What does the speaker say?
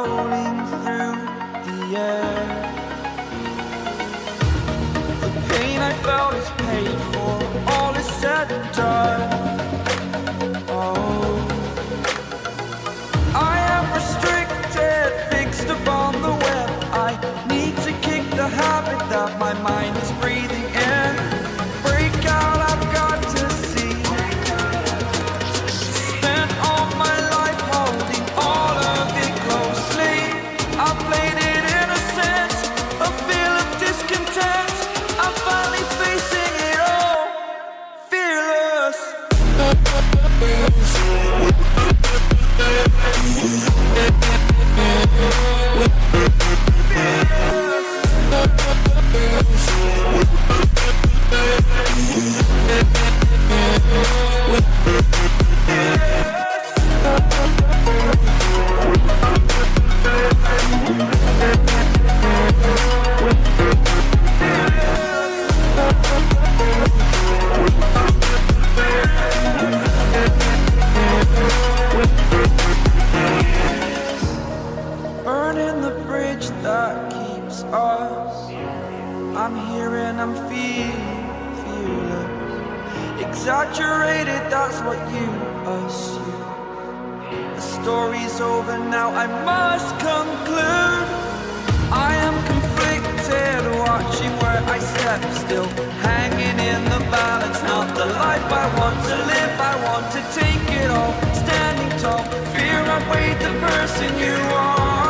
rolling through the air. The pain I felt is paid for, all is said and done. Oh, I am restricted, fixed upon the web. I need to kick the habit that my mind is breathing in. Break out, I've got to see. Spent all my life holding all of it closely. I played it innocent, a feel of discontent. I'm finally facing it all, fearless. Burning the bridge that keeps us. I'm here and I'm feeling fearless. Exaggerated, that's what you assume. The story's over now, I must conclude. I am conflicted, watching where I step still, hanging in the balance. Not the life I want to live, I want to take it all. Standing tall, fear I weighed the person you are.